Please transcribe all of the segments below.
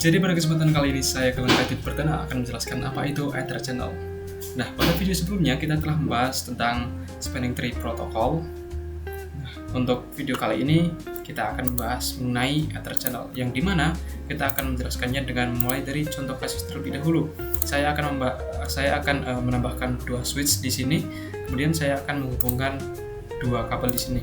Jadi pada kesempatan kali ini saya Kalian Radit Perdana akan menjelaskan apa itu Ether Channel. Nah, pada video sebelumnya kita telah membahas tentang Spanning Tree Protocol. Nah, untuk video kali ini kita akan membahas mengenai Ether Channel, yang dimana kita akan menjelaskannya dengan mulai dari contoh kasus terlebih dahulu. Saya akan menambahkan dua switch di sini, kemudian saya akan menghubungkan dua kabel di sini.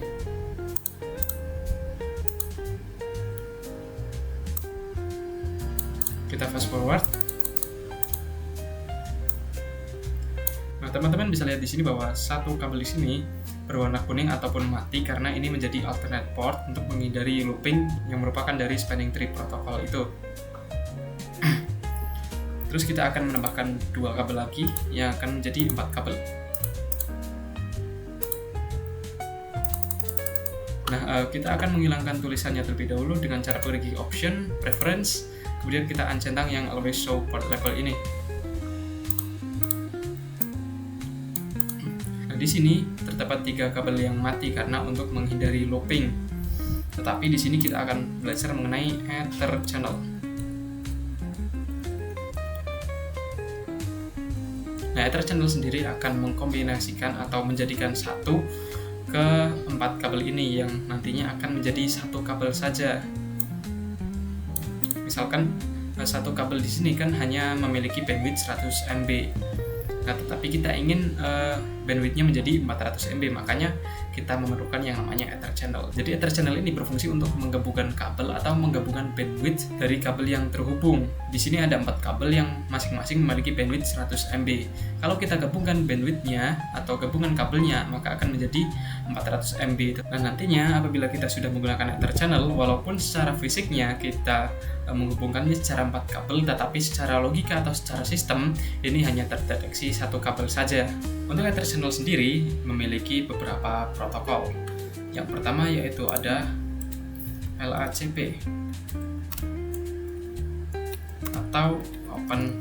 Kita fast forward. Nah, teman-teman bisa lihat di sini bahwa satu kabel di sini berwarna kuning ataupun mati karena ini menjadi alternate port untuk menghindari looping yang merupakan dari Spanning Tree Protocol itu. Terus kita akan menambahkan dua kabel lagi yang akan menjadi 4 kabel. Nah, kita akan menghilangkan tulisannya terlebih dahulu dengan cara pergi option, preference, kemudian kita uncentang yang always show port level ini. Nah, di sini terdapat 3 kabel yang mati karena untuk menghindari looping. Tetapi di sini kita akan belajar mengenai Ether Channel. Nah, Ether Channel sendiri akan mengkombinasikan atau menjadikan satu ke 4 kabel ini yang nantinya akan menjadi satu kabel saja. Misalkan satu kabel di sini kan hanya memiliki bandwidth 100 MB. Nah, tetapi kita ingin bandwidthnya menjadi 400 MB, makanya kita memerlukan yang namanya Ether Channel. Jadi Ether Channel ini berfungsi untuk menggabungkan kabel atau menggabungkan bandwidth dari kabel yang terhubung. Di sini ada 4 kabel yang masing-masing memiliki bandwidth 100 MB. Kalau kita gabungkan bandwidthnya atau gabungan kabelnya, maka akan menjadi 400 MB. Dan nantinya apabila kita sudah menggunakan Ether Channel, walaupun secara fisiknya kita menghubungkannya secara 4 kabel, tetapi secara logika atau secara sistem ini hanya terdeteksi satu kabel saja. Untuk Ether Channel sendiri memiliki beberapa protokol. Yang pertama yaitu ada LACP atau Open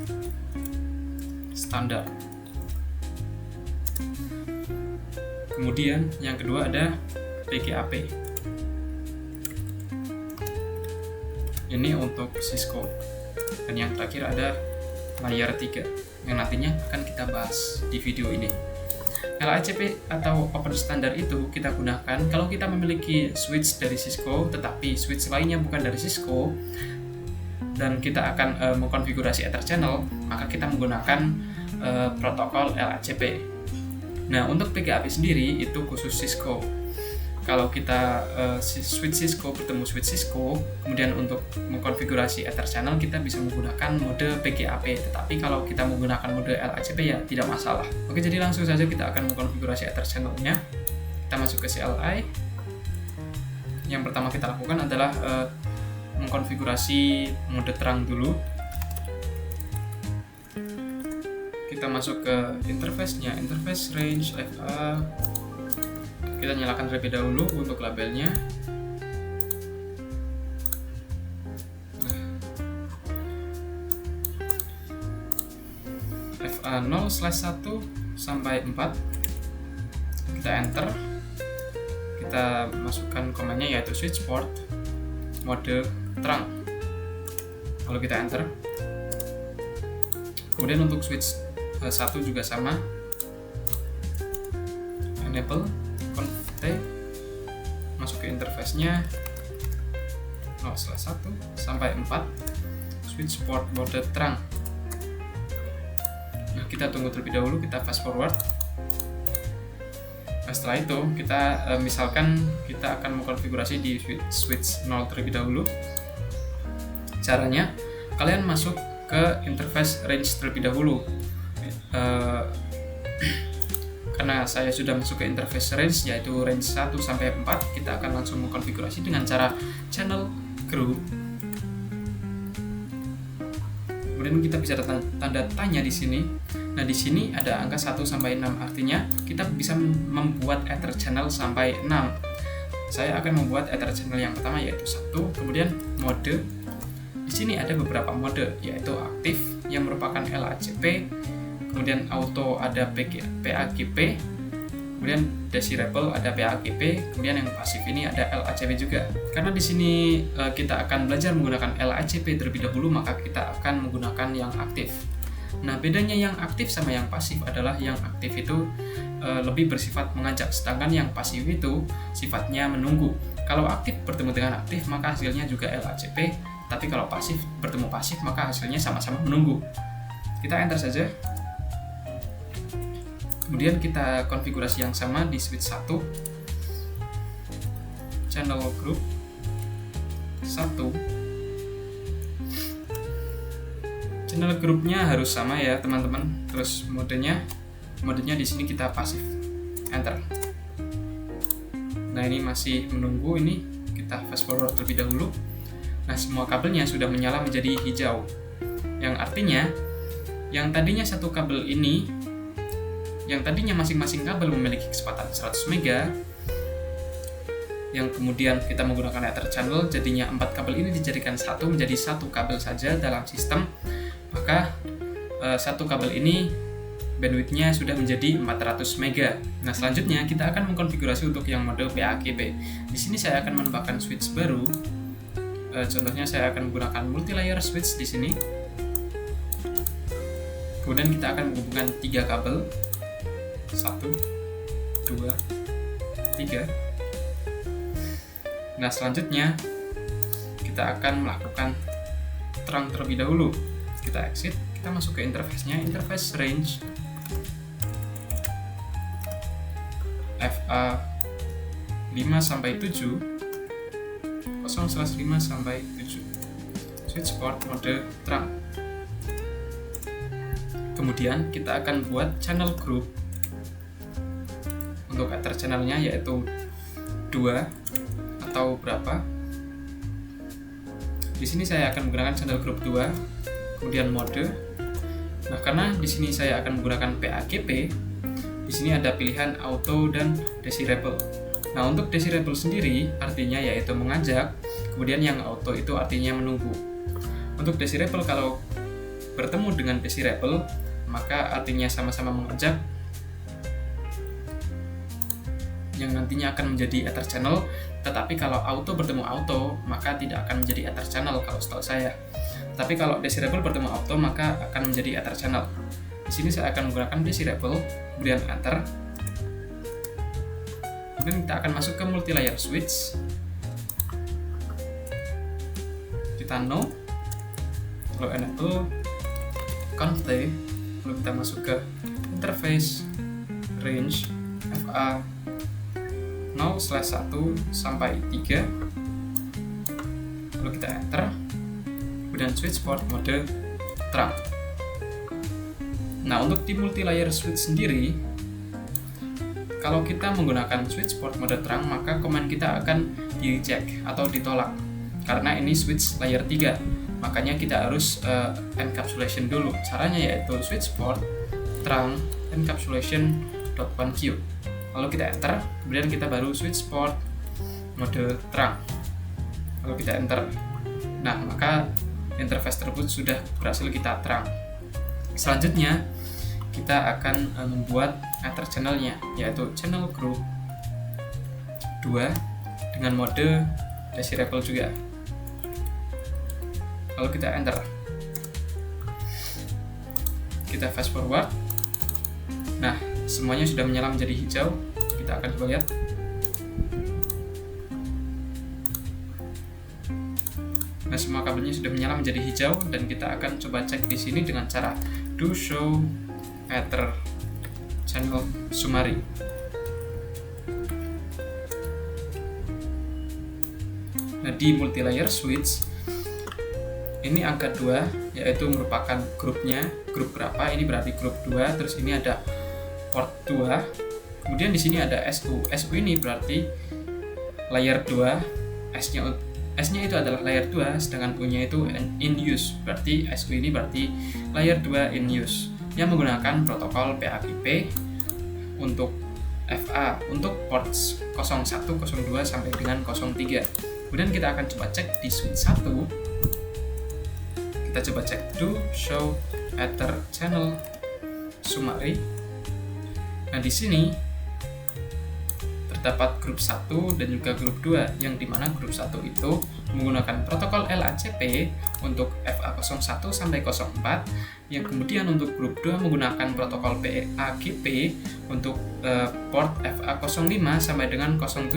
Standard. Kemudian yang kedua ada PGAP. Ini untuk Cisco. Dan yang terakhir ada Layer 3 yang nantinya akan kita bahas di video ini. LACP atau Open Standard itu kita gunakan kalau kita memiliki switch dari Cisco tetapi switch lainnya bukan dari Cisco dan kita akan mengkonfigurasi Ether Channel, maka kita menggunakan protokol LACP. Nah, untuk PGAP sendiri itu khusus Cisco. Kalau kita switch Cisco bertemu switch Cisco, kemudian untuk mengkonfigurasi Ether Channel kita bisa menggunakan mode PGAP, tetapi kalau kita menggunakan mode LACP ya tidak masalah. Oke, jadi langsung saja kita akan mengkonfigurasi Ether Channel-nya. Kita masuk ke CLI. Yang pertama kita lakukan adalah mengkonfigurasi mode terang dulu. Kita masuk ke interface-nya, interface range FA. Kita nyalakan terlebih dahulu untuk labelnya. FA 0/1 sampai 4. Kita enter. Kita masukkan komannya yaitu switch port mode terang. Lalu kita enter. Kemudian untuk switch 1 juga sama. Enable T, masuk ke interface-nya 0/1 sampai 4, switch port mode terang. Nah, kita tunggu terlebih dahulu, kita fast forward. Nah, setelah itu kita misalkan kita akan mengkonfigurasi di switch 0 terlebih dahulu. Caranya kalian masuk ke interface range terlebih dahulu. Karena saya sudah masuk ke interface range yaitu range 1 sampai 4, kita akan langsung mengkonfigurasi dengan cara channel group. Kemudian kita bisa tanda tanya di sini. Nah, di sini ada angka 1 sampai 6, artinya kita bisa membuat Ether Channel sampai 6. Saya akan membuat Ether Channel yang pertama yaitu 1, kemudian mode. Di sini ada beberapa mode yaitu aktif yang merupakan LACP, kemudian auto ada PAGP, kemudian desirable ada PAGP, kemudian yang pasif ini ada LACP juga. Karena di sini kita akan belajar menggunakan LACP terlebih dahulu, maka kita akan menggunakan yang aktif. Nah, bedanya yang aktif sama yang pasif adalah yang aktif itu lebih bersifat mengajak, sedangkan yang pasif itu sifatnya menunggu. Kalau aktif bertemu dengan aktif, maka hasilnya juga LACP, tapi kalau pasif bertemu pasif, maka hasilnya sama-sama menunggu. Kita enter saja. Kemudian kita konfigurasi yang sama di switch 1, channel group 1. Channel grupnya harus sama ya teman-teman. Terus modenya di sini kita pasif. Enter. Nah, ini masih menunggu, ini kita fast forward terlebih dahulu. Nah, semua kabelnya sudah menyala menjadi hijau. Yang artinya yang tadinya satu kabel ini, yang tadinya masing-masing kabel memiliki kecepatan 100 mega, yang kemudian kita menggunakan Ether channel, jadinya 4 kabel ini dijadikan satu menjadi satu kabel saja dalam sistem, maka satu kabel ini bandwidthnya sudah menjadi 400 mega. Nah, selanjutnya kita akan mengkonfigurasi untuk yang mode PAGP. Di sini saya akan menambahkan switch baru. Contohnya saya akan menggunakan multi-layer switch di sini. Kemudian kita akan menghubungkan 3 kabel. 1, 2, 3. Nah, selanjutnya kita akan melakukan terang terlebih dahulu. Kita exit, kita masuk ke interface-nya, interface range FA 5-7, 0/5-7, switch port mode terang. Kemudian kita akan buat channel group untuk Ether channelnya, yaitu 2 atau berapa. Di sini saya akan menggunakan channel group 2, kemudian mode. Nah, karena di sini saya akan menggunakan PAGP, di sini ada pilihan auto dan desirable. Nah, untuk desirable sendiri artinya yaitu mengajak, kemudian yang auto itu artinya menunggu. Untuk desirable kalau bertemu dengan desirable, maka artinya sama-sama mengajak, yang nantinya akan menjadi Ether channel. Tetapi kalau auto bertemu auto, maka tidak akan menjadi Ether channel kalau setahu saya. Tapi kalau desirable bertemu auto, maka akan menjadi Ether channel. Di sini saya akan menggunakan desirable, kemudian enter. Kemudian kita akan masuk ke multi-layer switch. Kita no, lalu enable, config, lalu kita masuk ke interface range FA 0/1 sampai 3, lalu kita enter, kemudian switch port mode terang. Nah, untuk di multi-layer switch sendiri, kalau kita menggunakan switch port mode terang, maka command kita akan di-reject atau ditolak, karena ini switch layer 3, makanya kita harus encapsulation dulu. Caranya yaitu switch port terang encapsulation.1q. Lalu kita enter, kemudian kita baru switch port mode terang, lalu kita enter. Nah, maka interface tersebut sudah berhasil kita terang. Selanjutnya kita akan membuat Ether channelnya, yaitu channel group 2 dengan mode desirable juga, lalu kita enter. Kita fast forward. Nah, semuanya sudah menyala menjadi hijau. Kita akan coba lihat. Nah, semua kabelnya sudah menyala menjadi hijau, dan kita akan coba cek di sini dengan cara do show Ether channel summary. Nah, di multi-layer switch ini angka 2, yaitu merupakan grupnya, grup berapa, ini berarti grup 2, terus ini ada port 2, kemudian di sini ada SU. SU ini berarti layer 2, S-nya itu adalah layer 2, sedangkan U-nya itu in use, berarti SU ini berarti layer 2 in use, yang menggunakan protokol PAGP untuk FA untuk ports 01, 02 sampai dengan 03. Kemudian kita akan coba cek di switch 1. Kita coba cek do show Ether channel summary. Nah, di sini terdapat grup 1 dan juga grup 2, yang dimana grup 1 itu menggunakan protokol LACP untuk FA01 sampai 04, yang kemudian untuk grup 2 menggunakan protokol PAGP untuk port FA05 sampai dengan 07.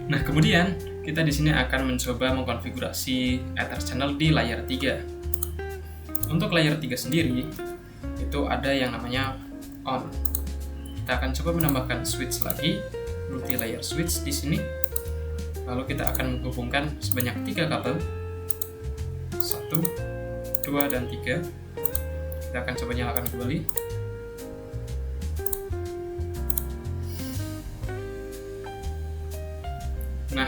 Nah, kemudian kita di sini akan mencoba mengkonfigurasi Ether channel di layer 3. Untuk layer 3 sendiri itu ada yang namanya on. Kita akan coba menambahkan switch lagi, multi layer switch di sini. Lalu kita akan menghubungkan sebanyak 3 kabel, 1, 2, dan 3. Kita akan coba nyalakan kembali. Nah,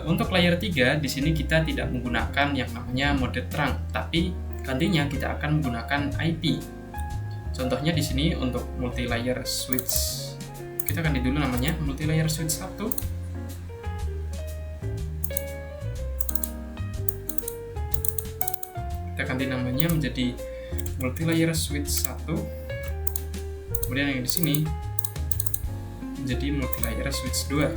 untuk layer 3 di sini kita tidak menggunakan yang namanya mode terang, tapi gantinya kita akan menggunakan IP. Contohnya di sini untuk multi layer switch, kita ganti dulu namanya multi layer switch 1. Kita ganti namanya menjadi multi layer switch 1. Kemudian yang di sini menjadi multi layer switch 2.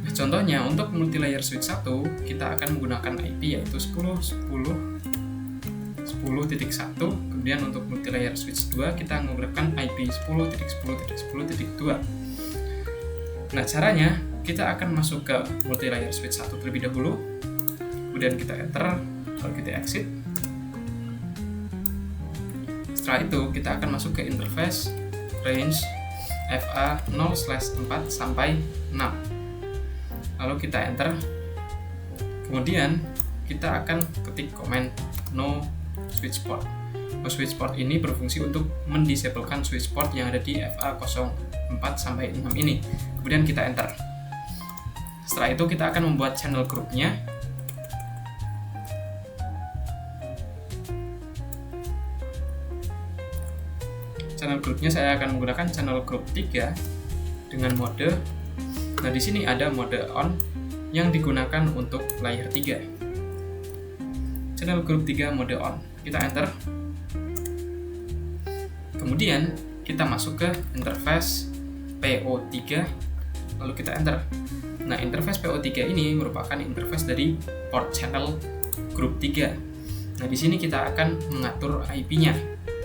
Nah, contohnya untuk multi layer switch 1 kita akan menggunakan IP yaitu 10.10.10.1. Kemudian untuk multi layer switch 2 kita menggunakan IP 10.10.10.2. Nah, caranya kita akan masuk ke multi layer switch 1 terlebih dahulu. Kemudian kita enter, lalu kita exit. Setelah itu kita akan masuk ke interface range FA 0/4 sampai 6. Lalu kita enter. Kemudian kita akan ketik komen no switch port. No switch port ini berfungsi untuk mendisablekan switch port yang ada di FA04 sampai 6 ini. Kemudian kita enter. Setelah itu kita akan membuat channel groupnya. Channel groupnya saya akan menggunakan channel group 3 dengan mode. Nah, di sini ada mode on yang digunakan untuk layer 3. Channel group 3 mode on. Kita enter. Kemudian kita masuk ke interface PO3, lalu kita enter. Nah, interface PO3 ini merupakan interface dari port channel group 3. Nah, di sini kita akan mengatur IP-nya.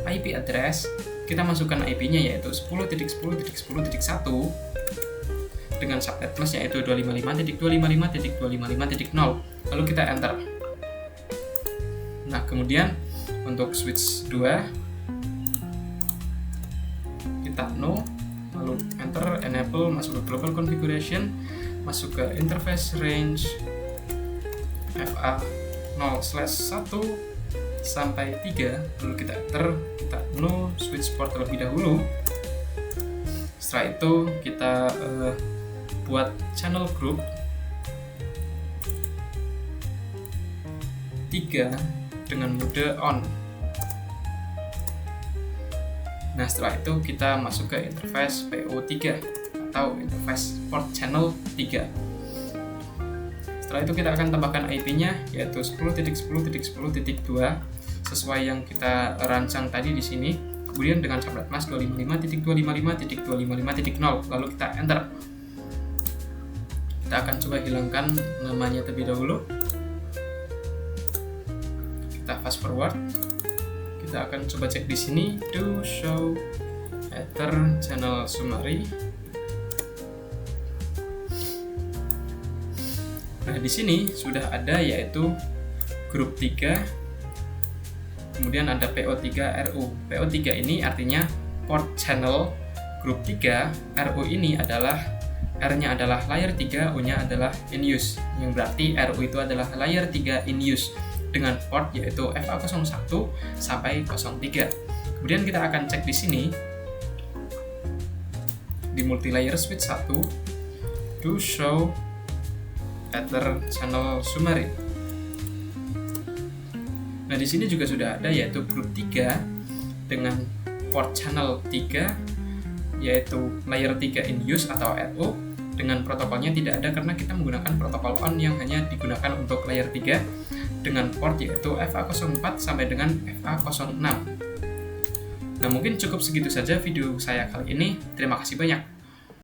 IP address kita masukkan IP-nya yaitu 10.10.10.1 dengan subnet plus yaitu 255.255.255.0. Lalu kita enter. Nah, kemudian untuk switch 2 kita no, lalu enter, enable, masuk ke global configuration, masuk ke interface range FA 0/1 sampai 3, lalu kita enter, kita no switch port terlebih dahulu. Setelah itu kita buat channel group 3 dengan mode on. Nah, setelah itu kita masuk ke interface PO3 atau interface port channel 3. Setelah itu kita akan tambahkan IP-nya yaitu 10.10.10.2 sesuai yang kita rancang tadi di sini. Kemudian dengan subnet mask 255.255.255.0, lalu kita enter. Kita akan coba hilangkan namanya terlebih dahulu. Kita fast forward. Kita akan coba cek di sini do show Ether channel summary. Nah, di sini sudah ada yaitu grup 3, kemudian ada PO3 RU. PO3 ini artinya port channel grup 3, RU ini adalah R-nya adalah layer 3, U-nya adalah in use, yang berarti RU itu adalah layer 3 in use dengan port yaitu FA01 sampai 03. Kemudian kita akan cek di sini di multi layer switch 1 do show Ether channel summary. Nah, di sini juga sudah ada yaitu grup 3 dengan port channel 3 yaitu layer 3 in use atau RU. Dengan protokolnya tidak ada karena kita menggunakan protokol on yang hanya digunakan untuk layer 3 dengan port yaitu FA04 sampai dengan FA06. Nah, mungkin cukup segitu saja video saya kali ini. Terima kasih banyak.